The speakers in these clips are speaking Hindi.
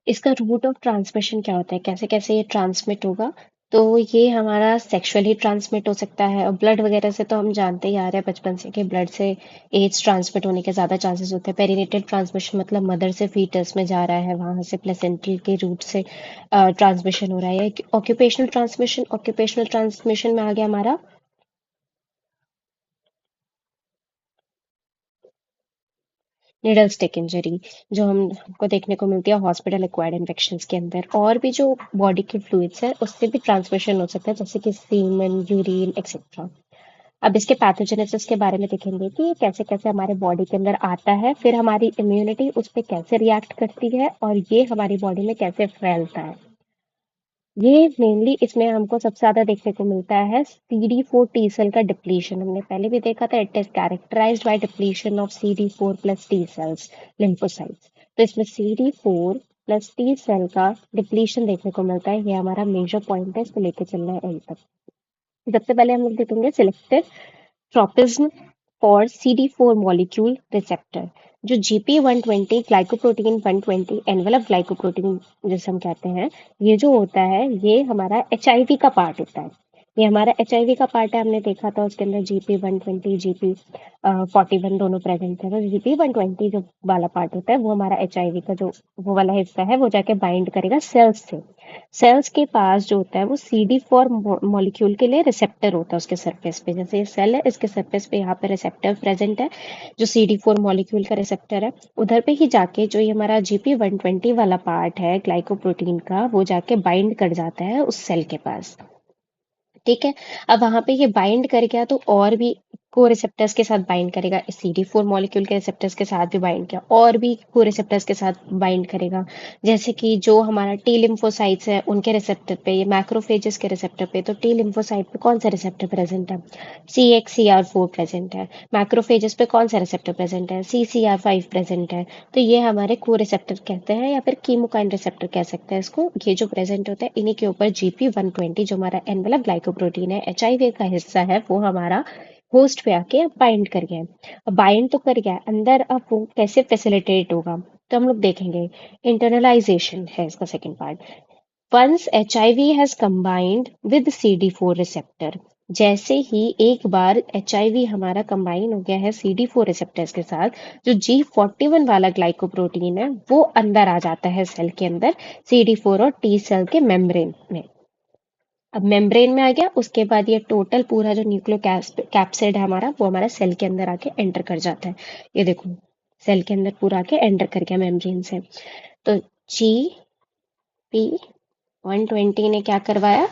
इसका रूट ऑफ ट्रांसमिशन क्या होता है, कैसे कैसे ये ट्रांसमिट होगा? तो ये हमारा सेक्सुअली ट्रांसमिट हो सकता है, और ब्लड वगैरह से तो हम जानते ही आ रहे हैं बचपन से कि ब्लड से एड्स ट्रांसमिट होने के ज़्यादा चांसेस होते हैं। पेरिनेटल ट्रांसमिशन मतलब मदर से फीटस में जा रहा है, वहां से प्लेसेंटल के रूट से ट्रांसमिशन हो रहा है। ऑक्यूपेशनल ट्रांसमिशन में आ गया हमारा निडल स्टिक इंजरी, जो हमको देखने को मिलती है हॉस्पिटल एक्वायर्ड इन्फेक्शंस के अंदर। और भी जो बॉडी के फ्लूइड्स है उससे भी ट्रांसमिशन हो सकता है, जैसे कि सीमन, यूरिन एक्सेट्रा। अब इसके पैथोजेनेसिस के बारे में देखेंगे कि ये कैसे कैसे हमारे बॉडी के अंदर आता है, फिर हमारी इम्यूनिटी उस पर कैसे रिएक्ट करती है, और ये हमारी बॉडी में कैसे फैलता है। ये मेनली इसमें हमको सबसे ज्यादा देखने को मिलता है CD4 टी सेल का डिप्लीशन। हमने पहले भी देखा था, it is characterized by depletion of CD4 plus T cells, lymphocytes. तो इसमें CD4 प्लस टी सेल का डिप्लीशन देखने को मिलता है। ये हमारा मेजर पॉइंट है, इसको लेके चलना है एंड तक। सबसे पहले हम लोग देखेंगे selective tropism for CD4 molecule receptor. जो GP120 ग्लाइकोप्रोटीन 120 एनवेलप ग्लाइकोप्रोटीन जिसे हम कहते हैं, ये जो होता है ये हमारा HIV का पार्ट होता है। ये हमारा HIV का पार्ट है, हमने देखा था उसके अंदर GP120 GP41 दोनों प्रेजेंट है। तो GP120 जो वाला पार्ट होता है वो हमारा HIV का जो वो वाला हिस्सा है, वो जाके बाइंड करेगा सेल्स से। सेल्स के पास जो होता है वो CD4 मॉलिक्यूल के लिए रिसेप्टर होता है उसके सरफेस पे। जैसे ये सेल है, इसके सरफेस पे यहाँ पे रिसेप्टर प्रेजेंट है, जो CD4 मॉलिक्यूल का रिसेप्टर है। उधर पे ही जाके जो ये हमारा GP120 वाला पार्ट है ग्लाइकोप्रोटीन का, वो जाके बाइंड कर जाता है उस सेल के पास। ठीक है। अब वहां पे ये बाइंड कर गया तो और भी को रिसेप्टर्स के साथ बाइंड करेगा, CD4 मॉलिक्यूल के रिसेप्टर्स के साथ भी बाइंड किया, और भी को रिसेप्टर्स के साथ बाइंड करेगा। जैसे कि जो हमारा टी लिम्फोसाइट्स है उनके रिसेप्टर पे, ये मैक्रोफेजेस के रिसेप्टर पे, तो टी लिम्फोसाइट पे कौन सा रिसेप्टर प्रेजेंट है? CXCR4 प्रेजेंट है। मैक्रोफेजेस पे कौन सा रिसेप्टर प्रेजेंट है? CCR5 प्रेजेंट है। तो ये हमारे को रिसेप्टर कहते हैं, या फिर कीमोकाइन रिसेप्टर कह सकते हैं इसको। ये जो प्रेजेंट होता है इन्हीं के ऊपर GP120 जो हमारा एनवेलप ग्लाइकोप्रोटीन है, HIV का हिस्सा है, वो हमारा होस्ट पे आके बाइंड कर गया है। अब बाइंड तो कर गया है अंदर, अब वो कैसे फैसिलिटेट होगा तो हम लोग देखेंगे। इंटरनलाइजेशन है इसका second part. Once HIV has combined with CD4 receptor, जैसे ही एक बार HIV हमारा कंबाइन हो गया है CD4 रिसेप्टर्स के साथ, जो G41 वाला ग्लाइकोप्रोटीन है वो अंदर आ जाता है सेल के अंदर, CD4 और T सेल के मेम्ब्रेन में। अब मेम्ब्रेन में आ गया, उसके बाद ये टोटल पूरा जो न्यूक्लियो कैप्सिड है हमारा, वो हमारा सेल के अंदर आके एंटर कर जाता है। ये देखो, सेल के अंदर पूरा आके एंटर कर गया मेम्ब्रेन से। तो GP120 ने क्या करवाया?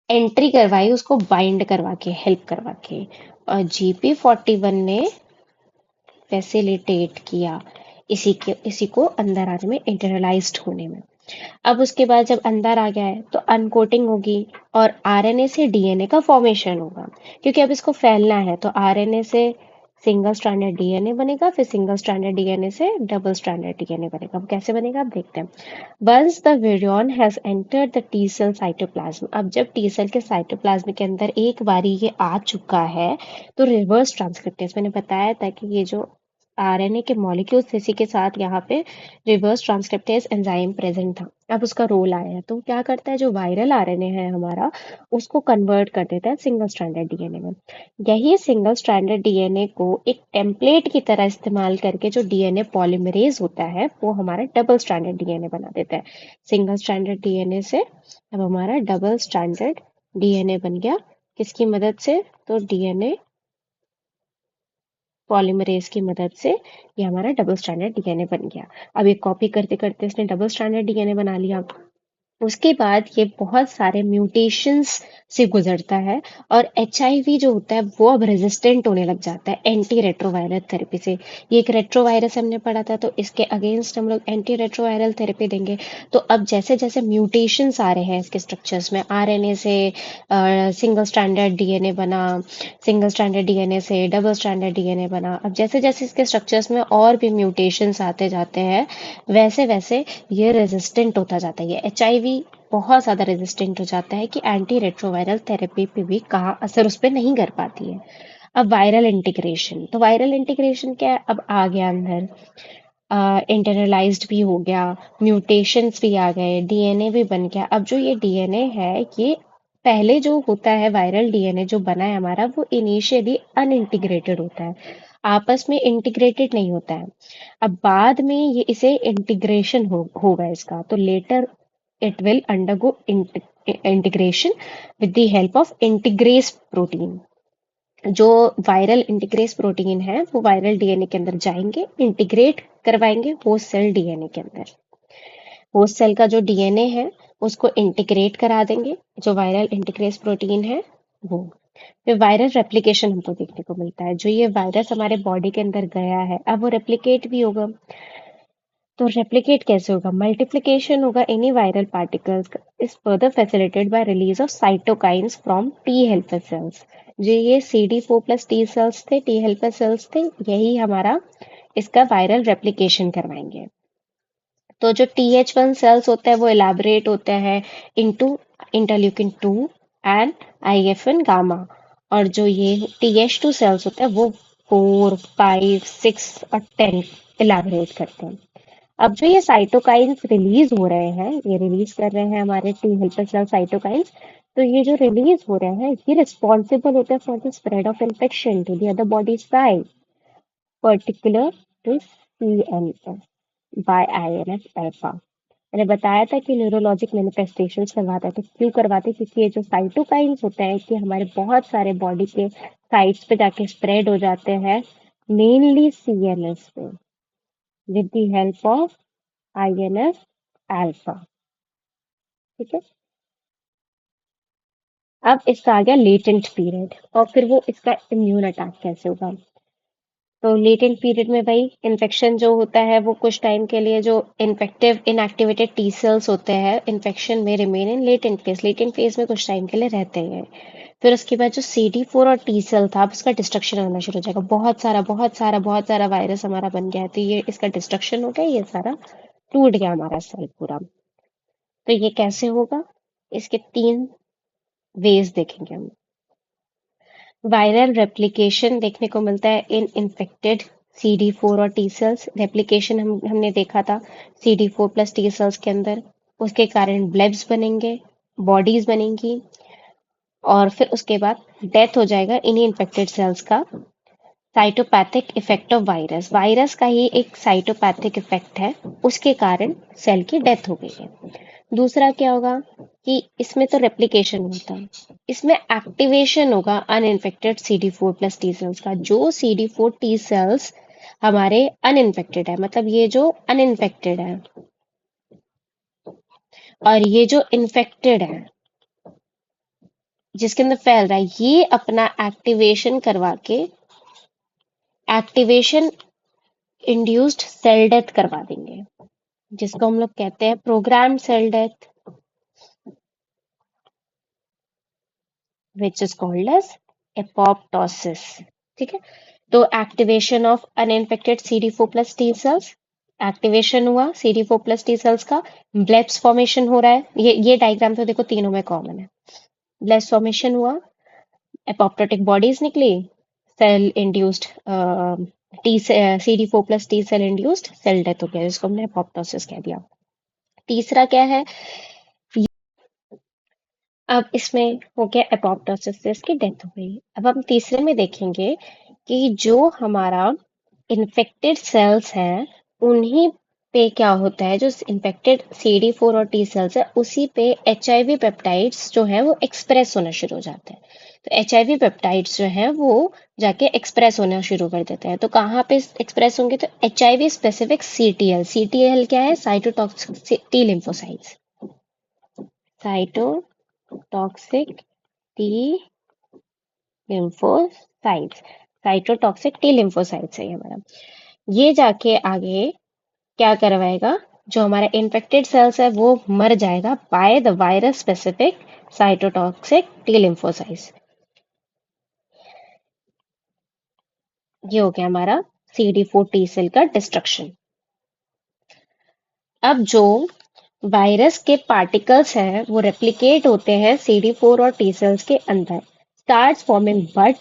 एंट्री करवाई, उसको बाइंड करवा के, हेल्प करवा के। और GP41 ने फैसिलिटेट किया इसी को अंदर आने में, इंटरनलाइज्ड होने में। अब उसके बाद जब अंदर आ गया है तो अनकोटिंग होगी, और RNA से DNA का फॉर्मेशन होगा। क्योंकि अब इसको फैलना है तो RNA से सिंगल स्ट्रैंडेड DNA बनेगा, फिर सिंगल स्ट्रैंडेड DNA से डबल स्ट्रैंडेड DNA बनेगा। वो कैसे बनेगा आप देखते हैं। Once the virion has entered the T cell cytoplasm, अब जब टी सेल के साइटोप्लाज्म के अंदर एक बारी ये आ चुका है, तो रिवर्स ट्रांसक्रिप्टेज, मैंने बताया था कि ये जो RNA के मॉलिक्यूल्स इसी के साथ यहाँ पे रिवर्स ट्रांसक्रिप्टेज एंजाइम प्रेजेंट था। अब उसका रोल आया है, तो क्या करता है, जो वायरल RNA है हमारा, उसको कन्वर्ट कर देता है सिंगल स्ट्रैंडेड DNA में। यही सिंगल स्ट्रैंडेड DNA को एक टेम्पलेट की तरह इस्तेमाल करके जो DNA पॉलीमरेज होता है, वो हमारा डबल स्ट्रैंडेड DNA बना देता है। सिंगल स्ट्रैंडेड DNA से अब हमारा डबल स्ट्रैंडेड DNA बन गया। किसकी मदद से? तो DNA पॉलीमरेज की मदद से ये हमारा डबल स्ट्रैंडेड DNA बन गया। अब ये कॉपी करते करते इसने डबल स्ट्रैंडेड DNA बना लिया। उसके बाद ये बहुत सारे म्यूटेशंस से गुजरता है, और HIV जो होता है वो अब रेजिस्टेंट होने लग जाता है एंटी रेट्रोवायरल थेरेपी से। ये एक रेट्रोवायरस हमने पढ़ा था, तो इसके अगेंस्ट हम लोग एंटी रेट्रोवायरल थेरेपी देंगे। तो अब जैसे जैसे म्यूटेशंस आ रहे हैं इसके स्ट्रक्चर्स में, RNA से सिंगल स्ट्रैंडेड DNA बना, सिंगल स्ट्रैंडेड DNA से डबल स्ट्रैंडेड DNA बना, अब जैसे जैसे इसके स्ट्रक्चर्स में और भी म्यूटेशंस आते जाते हैं, वैसे वैसे ये रेजिस्टेंट होता जाता है। ये HIV बहुत ज़्यादा रेजिस्टेंट हो जाता है कि एंटी रेट्रोवायरल थेरेपी पे भी कहाँ असर उस पर नहीं कर पाती है। अब वायरल इंटीग्रेशन, तो वायरल इंटीग्रेशन क्या है? अब आ गया अंदर इंटरनलाइज्ड भी हो गया, म्यूटेशंस भी आ गए, डीएनए भी बन गया। अब जो ये डीएनए है, ये पहले जो होता है वायरल डीएनए जो बना है हमारा, वो इनिशियली अनइंटीग्रेटेड होता है, आपस में इंटीग्रेटेड नहीं होता है। अब बाद में ये इसे इंटीग्रेशन होगा इसका, तो later it will undergo integration with the help of integrase protein. जो वायरल इंटीग्रेस प्रोटीन है वो वायरल डीएनए के अंदर जाएंगे, इंटीग्रेट करवाएंगे होस्ट सेल डीएनए के अंदर। होस्ट सेल का जो डीएनए है उसको इंटीग्रेट करा देंगे, जो वायरल इंटीग्रेस प्रोटीन है वो। फिर वायरल रेप्लिकेशन हमको देखने को मिलता है, जो ये वायरस हमारे बॉडी के अंदर गया है अब वो रेप्लिकेट भी होगा। तो रेप्लिकेट कैसे होगा? मल्टीप्लिकेशन होगा any viral particles is further facilitated bye release of cytokines from T helper cells. जो ये CD4+ टी सेल्स थे, टी हेल्पर सेल्स थे, यही हमारा इसका वायरल रेप्लिकेशन करवाएंगे। तो जो TH1 सेल्स होते हैं वो इलाबरेट होते हैं into interleukin 2 and IFN gamma, और जो ये TH2 सेल्स होते हैं वो 4, 5, 6 और 10 इलाबरेट करते हैं। अब जो ये साइटोकाइंस रिलीज हो रहे हैं, ये रिलीज कर रहे हैं हमारे टी हेल्पर सेल साइटोकाइंस, तो ये जो रिलीज हो रहे हैं ये रिस्पॉन्सिबल होते हैं for the spread of infection to the other body side, particular to CNS by INF alpha. मैंने बताया था कि न्यूरोलॉजिक मैनिफेस्टेशंस करवाते हैं, तो क्यों करवाते हैं? क्योंकि ये जो साइटोकाइंस होते हैं कि हमारे बहुत सारे बॉडी के साइट्स पे जाके स्प्रेड हो जाते हैं, मेनली CNS पे, with the help of INF alpha. ठीक है। अब इसका आ गया लेटेंट पीरियड, और फिर वो इसका इम्यून अटैक कैसे होगा। तो लेटेंट पीरियड में भाई इन्फेक्शन जो होता है वो कुछ टाइम के लिए, जो इन्फेक्टिव इनएक्टिवेटेड टी सेल्स होते हैं इन्फेक्शन में रिमेन इन लेटेंट फेज में कुछ टाइम के लिए रहते हैं। फिर उसके बाद जो CD4 और टी सेल था, अब उसका डिस्ट्रक्शन होना शुरू हो जाएगा। बहुत सारा वायरस हमारा बन गया है, तो ये इसका डिस्ट्रक्शन हो गया, ये सारा टूट गया हमारा सेल पूरा। तो ये कैसे होगा? इसके 3 वेज देखेंगे हम। वायरल रेप्लिकेशन देखने को मिलता है इन इन्फेक्टेड CD4 और टी सेल्स। रेप्लिकेशन हमने देखा था CD4+ टी सेल्स के अंदर, उसके कारण ब्लेब्स बनेंगे, बॉडीज बनेंगी, और फिर उसके बाद डेथ हो जाएगा इन्हीं इन्फेक्टेड सेल्स का। Cytopathic effect of virus, virus का ही एक साइटोपैथिक इफेक्ट है, उसके कारण सेल की डेथ हो गई है। दूसरा क्या होगा कि इसमें तो रेप्लिकेशन होता है, इसमें एक्टिवेशन होगा अनइन्फेक्टेड CD4+ टी सेल्स का। जो CD4 टी सेल्स हमारे अनइन्फेक्टेड है, मतलब ये जो अनइन्फेक्टेड है और ये जो इन्फेक्टेड है जिसके अंदर फैल रहा है, ये अपना एक्टिवेशन करवा के एक्टिवेशन इंड्यूस्ड सेल डेथ करवा देंगे, जिसको हम लोग कहते हैं program cell death, which is called as apoptosis. ठीक है। तो activation of uninfected CD4+ T cells, activation हुआ CD4+ टी सेल्स का, ब्लेब्स फॉर्मेशन हो रहा है। ये डायग्राम तो देखो तीनों में कॉमन है। ब्लेब्स फॉर्मेशन हुआ, एपोप्टोटिक बॉडीज निकली, cell induced T CD4+ T cell induced cell death हो गया, जिसको हमने एपोप्टोसिस कह दिया। तीसरा क्या है? अब इसमें हो गया एपोप्टोसिस से इसकी डेथ हो गई। अब हम तीसरे में देखेंगे कि जो हमारा इन्फेक्टेड सेल्स हैं उन्हीं पे क्या होता है, जो इन्फेक्टेड CD4 और टी सेल्स है उसी पे HIV पेप्टाइड्स जो है वो एक्सप्रेस होना शुरू हो जाते हैं। तो HIV पेप्टाइड्स जो है वो जाके एक्सप्रेस होना शुरू कर देते हैं। तो कहाँ पे एक्सप्रेस होंगे? तो HIV स्पेसिफिक CTL, CTL क्या है? Cytotoxic T lymphocytes, cytotoxic T lymphocytes, cytotoxic T lymphocytes है ये हमारा। ये जाके आगे क्या करवाएगा? जो हमारा इन्फेक्टेड सेल्स है वो मर जाएगा by the virus specific cytotoxic T lymphocytes. ये हो गया हमारा CD4 टी सेल का डिस्ट्रक्शन। अब जो वायरस के पार्टिकल्स हैं वो रेप्लिकेट होते हैं CD4 और टी सेल्स के अंदर, starts forming bud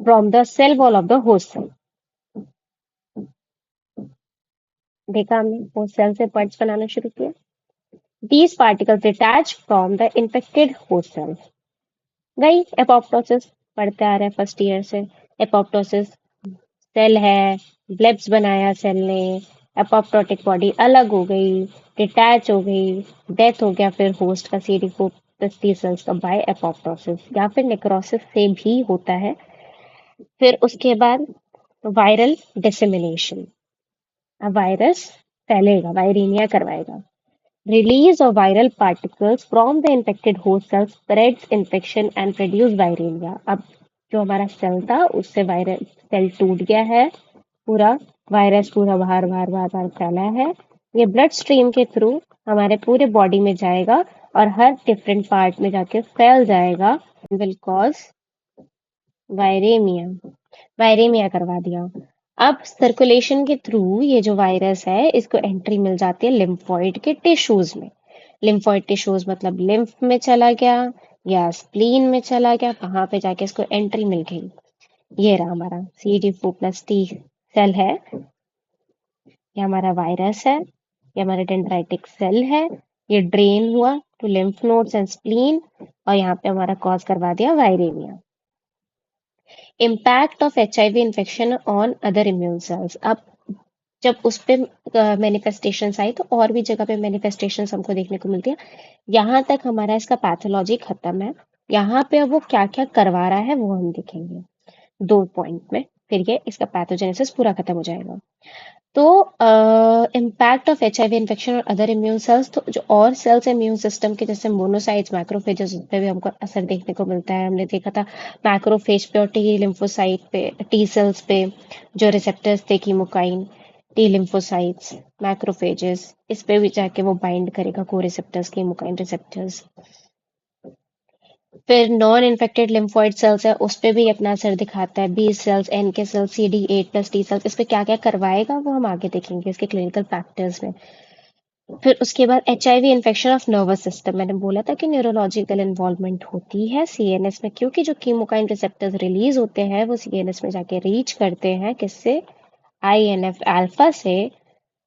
from the cell wall of the host cell. देखा हमने वो सेल से पार्ट्स बनाना शुरू किया। These particles detach from the infected host cells. गई एपोप्टोसिस, पढ़ते आ रहे हैं फर्स्ट ईयर से। एपोप्टोसिस सेल है, ब्लेब्स बनाया सेल ने, एपोप्टोटिक बॉडी अलग हो गई, डिटैच हो गई, डेथ हो गया फिर होस्ट का CD4 प्लस टी सेल्स का बाय एपोप्टोसिस या फिर नेक्रोसिस से भी होता है। फिर उसके बाद वायरल डिसेमिनेशन, अब वायरस फैलेगा, वायरीनिया करवाएगा। Release of viral particles from the infected host cell spreads infection and produce viremia. अब जो हमारा सेल था उससे वायरस सेल टूट गया है, पूरा वायरस पूरा बाहर बाहर बाहर बाहर फैला है। ये ब्लड स्ट्रीम के थ्रू हमारे पूरे बॉडी में जाएगा और हर डिफरेंट पार्ट में जाके फैल जाएगा, विल कॉज वायरेमिया। वायरेमिया करवा दिया। अब सर्कुलेशन के थ्रू ये जो वायरस है इसको एंट्री मिल जाती है लिम्फोइड के टिश्यूज में। लिम्फोइड टिश्यूज मतलब लिम्फ में चला गया या स्प्लीन में चला गया, वहां पे जाके इसको एंट्री मिल गई। ये रहा हमारा CD4 प्लस टी सेल है, ये हमारा वायरस है, ये हमारा डेंड्राइटिक सेल है, ये ड्रेन हुआ to lymph nodes and spleen और यहाँ पे हमारा कॉज करवा दिया viraemia. Impact of HIV infection on other immune cells. अब जब उस पे मैनिफेस्टेशंस आई तो और भी जगह पे मैनिफेस्टेशंस हमको देखने को मिलती है। यहाँ तक हमारा इसका पैथोलॉजी खत्म है। यहाँ पे अब वो क्या क्या करवा रहा है वो हम देखेंगे 2 पॉइंट में, फिर ये इसका पैथोजेनेसिस पूरा खत्म हो जाएगा। तो इम्पैक्ट ऑफ HIV इन्फेक्शन और अदर इम्यून सेल्स, तो जो और सेल्स इम्यून सिस्टम के जैसे मोनोसाइट्स मैक्रोफेजेस उस पे भी हमको असर देखने को मिलता है। हमने देखा था मैक्रोफेज पे और टी लिम्फोसाइट पे, टी सेल्स पे जो रिसेप्टर्स थे कीमोकाइन, टी लिम्फोसाइट्स मैक्रोफेजेस, इस पे भी जाके वो बाइंड करेगा को रिसेप्टर्स कीमोकाइन रिसेप्टर्स। फिर नॉन इन्फेक्टेड लिम्फोइड सेल्स है उस पे भी अपना असर दिखाता है। B cells, N K cells, CD8 plus T cells, इस पे क्या क्या करवाएगा वो हम आगे देखेंगे इसके क्लिनिकल फैक्टर्स में। फिर उसके बाद HIV infection of nervous system, मैंने बोला था कि न्यूरोलॉजिकल इन्वॉल्वमेंट होती है CNS में, क्योंकि जो कीमोकाइन रिसेप्टर्स रिलीज होते हैं वो CNS में जाके रीच करते हैं, किससे? INF अल्फा से।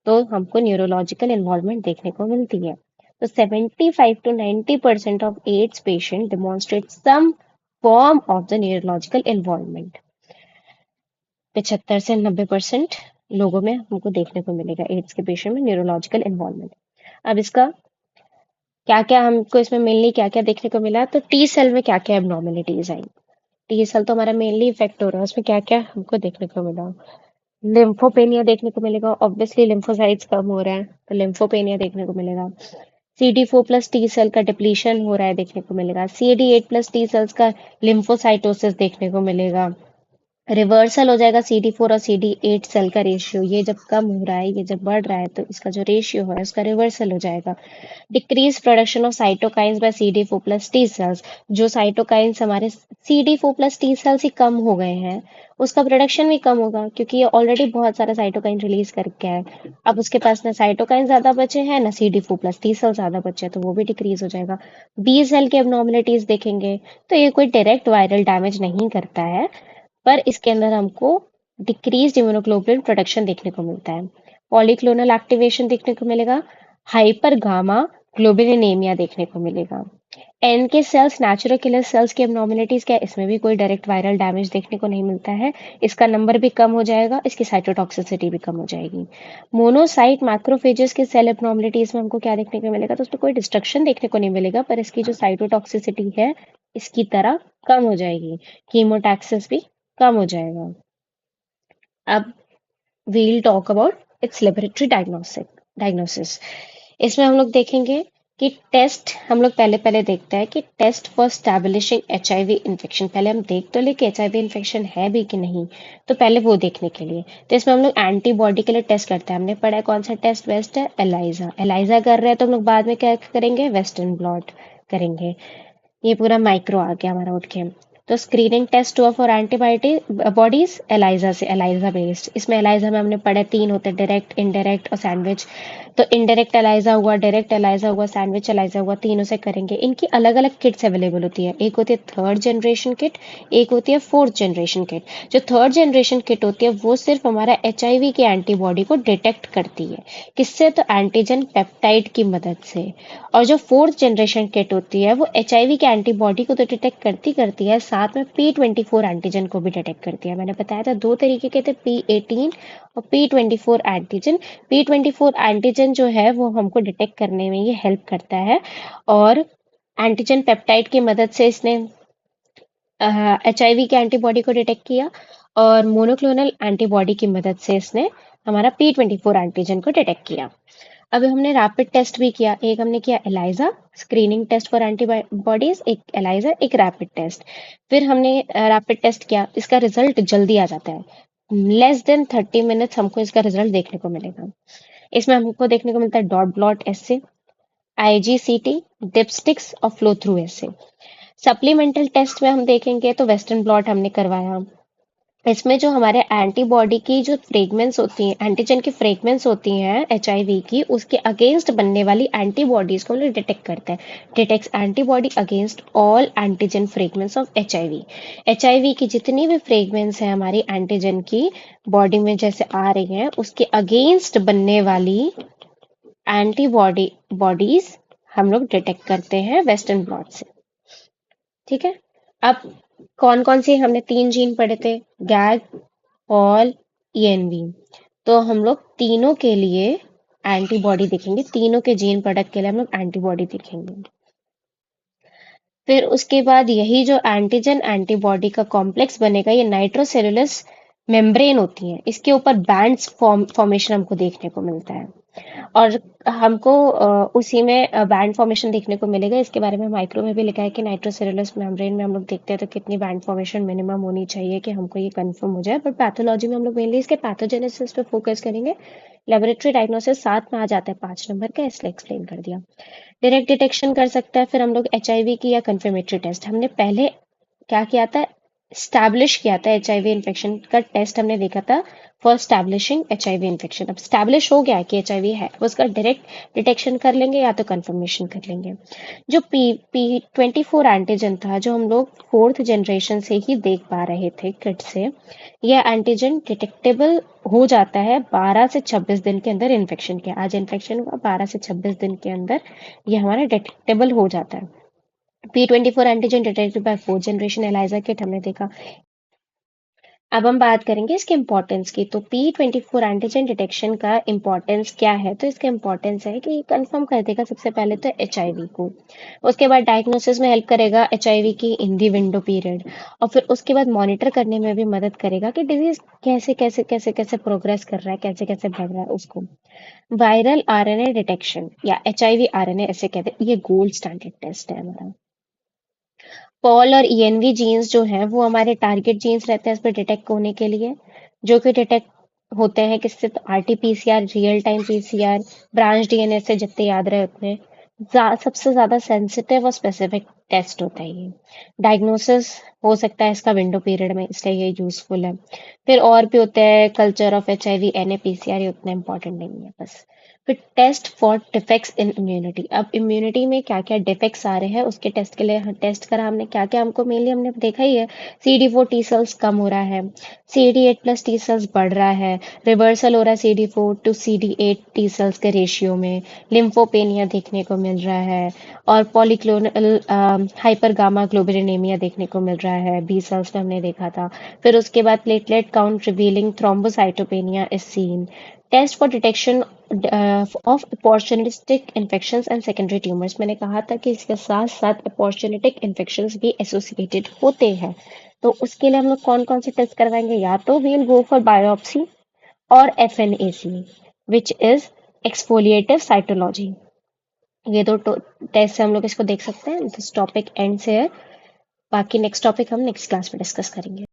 तो हमको न्यूरोलॉजिकल इन्वॉल्वमेंट देखने को मिलती है। तो 75 to 90% of AIDS patient demonstrate some form of the neurological involvement. 75 से 90% लोगों में हमको देखने को मिलेगा एड्स के पेशेंट में न्यूरोलॉजिकल इन्वॉल्वमेंट। अब इसका क्या क्या हमको इसमें मेनली क्या क्या देखने को मिला, तो टी सेल में क्या क्या एबनॉर्मेलिटीज आई। टी सेल तो हमारा मेनली इफेक्ट हो रहा है, उसमें क्या क्या हमको देखने को मिला। लिम्फोपेनिया देखने को मिलेगा, ऑब्वियसली लिम्फोसाइट्स कम हो रहा है तो लिम्फोपेनिया देखने को मिलेगा। CD4 प्लस टी सेल का डिप्लीशन हो रहा है देखने को मिलेगा। CD8 प्लस टी सेल्स का लिम्फोसाइटोसिस देखने को मिलेगा। रिवर्सल हो जाएगा CD4 और CD8 सेल का रेशियो, ये जब कम हो रहा है, ये जब बढ़ रहा है तो इसका जो रेशियो है उसका रिवर्सल हो जाएगा। Decrease production of cytokines by CD4 plus T cells, जो साइटोकाइंस हमारे CD4 प्लस टी सेल्स ही कम हो गए हैं उसका प्रोडक्शन भी कम होगा, क्योंकि ये ऑलरेडी बहुत सारा साइटोकाइन रिलीज करके है। अब उसके पास ना साइटोकाइन ज्यादा बचे हैं ना CD4 प्लस टी सेल ज्यादा बचे हैं, तो वो भी डिक्रीज हो जाएगा। बी सेल के एबनॉर्मलिटीज देखेंगे तो ये कोई डायरेक्ट वायरल डैमेज नहीं करता है, पर इसके अंदर हमको डिक्रीज इम्यूनोग्लोबुलिन प्रोडक्शन देखने को मिलता है। पॉलीक्लोनल एक्टिवेशन देखने को मिलेगा। हाइपर गामा ग्लोबुलिनेमिया देखने को मिलेगा। N K sales natural killer cells की एबनॉर्मलिटीज क्या है, इसमें भी कोई डायरेक्ट वायरल डैमेज देखने को नहीं मिलता है। इसका नंबर भी कम हो जाएगा, इसकी साइटोटॉक्सिसिटी भी कम हो जाएगी। मोनोसाइट मैक्रोफेजेस के सेल एबनॉर्मलिटीज में हमको क्या देखने को मिलेगा, तो उसमें कोई डिस्ट्रक्शन देखने को नहीं मिलेगा, पर इसकी जो साइटोटॉक्सिसिटी है इसकी तरह कम हो जाएगी। कीमोटैक्सिस भी कम हो जाएगा। अब we'll talk about its laboratory diagnosis। इसमें हम लोग देखेंगे कि टेस्ट, हम लोग पहले पहले देखते हैं कि test for establishing HIV infection, पहले हम देख तो ले कि HIV इन्फेक्शन है भी कि नहीं, तो पहले वो देखने के लिए तो इसमें हम लोग एंटीबॉडी के लिए टेस्ट करते हैं। हमने पढ़ा है कौन सा टेस्ट बेस्ट है, एलाइजा। एलाइजा कर रहे हैं तो हम लोग बाद में क्या करेंगे, वेस्टर्न ब्लॉट करेंगे। ये पूरा माइक्रो आ गया हमारा उठ के। तो स्क्रीनिंग टेस्ट हुआ फॉर एंटीबॉडी बॉडीज एलाइजा से, एलाइजा बेस्ड। इसमें एलाइजा में हमने पढ़े 3 होते हैं, डायरेक्ट, इनडायरेक्ट और सैंडविच। तो इनडायरेक्ट एलाइजा हुआ, डायरेक्ट एलाइजा हुआ, सैंडविच एलाइजा हुआ, तीनों से करेंगे। इनकी अलग अलग किट्स अवेलेबल होती है। एक होती है थर्ड जनरेशन किट, एक होती है फोर्थ जनरेशन किट। जो थर्ड जनरेशन किट होती है वो सिर्फ हमारा HIV के एंटीबॉडी को डिटेक्ट करती है। किससे? तो एंटीजन पेप्टाइड की मदद से। और जो फोर्थ जनरेशन किट होती है वो HIV के एंटीबॉडी को तो डिटेक्ट करती है, साथ में P24 एंटीजन को भी डिटेक्ट करती है। मैंने बताया था दो तरीके के थे, P18 और P24 एंटीजन। P24 एंटीजन जो है वो हमको डिटेक्ट करने में ये हेल्प करता है, और एंटीजन पेप्टाइड की मदद से इसने HIV के एंटीबॉडी को डिटेक्ट किया, और मोनोक्लोनल एंटीबॉडी की मदद से इसने हमारा P24 एंटीजन को डिटेक्ट किया। अब हमने रैपिड टेस्ट भी किया। एक हमने किया ELISA, screening test for antibodies, एक एलाइजा, एक रैपिड टेस्ट। फिर हमने रैपिड टेस्ट किया, इसका रिजल्ट जल्दी आ जाता है। लेस देन 30 मिनट्स हमको इसका रिजल्ट देखने को मिलेगा। इसमें हमको देखने को मिलता है डॉट ब्लॉट एसे, IgCT, डिपस्टिक्स और फ्लो थ्रू एसे। सप्लीमेंटल टेस्ट में हम देखेंगे तो वेस्टर्न ब्लॉट हमने करवाया। इसमें जो हमारे एंटीबॉडी की जो फ्रेगमेंट्स होती हैं, एंटीजन की फ्रेगमेंट्स होती हैं HIV की, उसके अगेंस्ट बनने वाली एंटीबॉडीज को हम लोग डिटेक्ट करते हैं। Detects antibody against all antigen fragments of HIV। HIV की जितनी भी फ्रेगमेंट्स हैं हमारी एंटीजन की बॉडी में जैसे आ रही हैं, उसके अगेंस्ट बनने वाली बॉडीज हम लोग डिटेक्ट करते हैं वेस्टर्न ब्लॉट से। ठीक है। अब कौन कौन से हमने 3 जीन पढ़े थे, गैग, ऑल, ENV। तो हम लोग तीनों के लिए एंटीबॉडी देखेंगे, तीनों के जीन प्रोडक्ट के लिए हम लोग एंटीबॉडी देखेंगे। फिर उसके बाद यही जो एंटीजन एंटीबॉडी का कॉम्प्लेक्स बनेगा, ये नाइट्रोसेलुलस मेम्ब्रेन होती है, इसके ऊपर बैंड्स फॉर्मेशन हमको देखने को मिलता है। और हमको उसी में बैंड फॉर्मेशन देखने को मिलेगा। इसके बारे में माइक्रो में भी लिखा है कि नाइट्रोसेलुलस मेम्ब्रेन में हम लोग देखते हैं तो कितनी बैंड फॉर्मेशन मिनिमम होनी चाहिए कि हमको ये कंफर्म हो जाए। बट पैथोलॉजी में हम लोग मेनली इसके पैथोजेनेसिस पे फोकस करेंगे। लेबोरेटरी डायग्नोसिस साथ में आ जाता है 5 नंबर का, इसलिए एक्सप्लेन कर दिया। डायरेक्ट डिटेक्शन कर सकता है फिर हम लोग HIV की या कंफर्मेटरी टेस्ट। हमने पहले क्या किया था, स्टैब्लिश किया था HIV इन्फेक्शन का टेस्ट हमने देखा था फॉर स्टैब्लिशिंग HIV इन्फेक्शन। अब स्टैब्लिश हो गया है कि HIV है, उसका डायरेक्ट डिटेक्शन कर लेंगे या तो कंफर्मेशन कर लेंगे। जो P24 एंटीजन था, जो हम लोग फोर्थ जनरेशन से ही देख पा रहे थे किट से, यह एंटीजन डिटेक्टेबल हो जाता है 12 से 26 दिन के अंदर इन्फेक्शन के। आज इन्फेक्शन हुआ, 12 से 26 दिन के अंदर ये हमारा डिटेक्टेबल हो जाता है। P24 antigen detected by fourth generation ELISA kit हमने देखा। अब हम बात करेंगे इसके इम्पोर्टेंस की। तो P24 एंटीजन डिटेक्शन का इम्पोर्टेंस क्या है? तो इसका इम्पोर्टेंस है कि कंफर्म कर देगा सबसे पहले तो HIV को, उसके बाद डायग्नोसिस में हेल्प करेगा HIV की इन दी विंडो पीरियड, और फिर उसके बाद मॉनिटर करने में भी मदद करेगा कि डिजीज कैसे कैसे कैसे कैसे प्रोग्रेस कर रहा है, कैसे कैसे बढ़ रहा है उसको। वायरल RNA डिटेक्शन या HIV RNA ऐसे कहते हैं, ये गोल्ड स्टैंडर्ड टेस्ट है हमारा। पॉल और ENV जीन्स जो हैं वो हमारे टारगेट जीन्स रहते हैं इस पर डिटेक्ट होने के लिए, जो कि डिटेक्ट होते हैं किससे? तो RT-PCR, real time PCR, branch DNA से जितने याद रहे उतने। सबसे ज्यादा सेंसिटिव और स्पेसिफिक टेस्ट होता है ये। डायग्नोसिस हो सकता है इसका विंडो पीरियड में, इसलिए ये यूजफुल है। फिर और भी होते हैं, कल्चर ऑफ HIV, NA-PCR, ये उतना इंपॉर्टेंट नहीं है बस। फिर test for defects in immunity. अब इम्यूनिटी में क्या क्या डिफेक्ट्स आ रहे हैं उसके टेस्ट के लिए टेस्ट करा हमने। क्या क्या हमको मेनली हमने देखा ही है, CD4 टी सेल्स कम हो रहा है, CD8+ टी सेल्स बढ़ रहा है, रिवर्सल हो रहा है CD4 to CD8 T cells के रेशियो में, लिम्फोपेनिया देखने को मिल रहा है, और पॉलीक्लोनल हाइपर गामा ग्लोबुलिनेमिया देखने को मिल रहा है, B सेल्स में हमने देखा था। फिर उसके बाद platelet count revealing thrombocytopenia is seen. Test for detection of opportunistic infections and secondary tumours. मैंने कहा था कि इसके साथ साथ अपॉर्चुनिटिक इन्फेक्शंस भी एसोसिएटेड होते हैं। तो उसके लिए हम लोग कौन कौन से टेस्ट करवाएंगे? या तो वील गो फॉर बायोप्सी और FNAC, which is exfoliative cytology. ये दो टेस्ट से हम लोग इसको देख सकते हैं। This topic ends here. बाकी नेक्स्ट टॉपिक हम नेक्स्ट क्लास में डिस्कस करेंगे।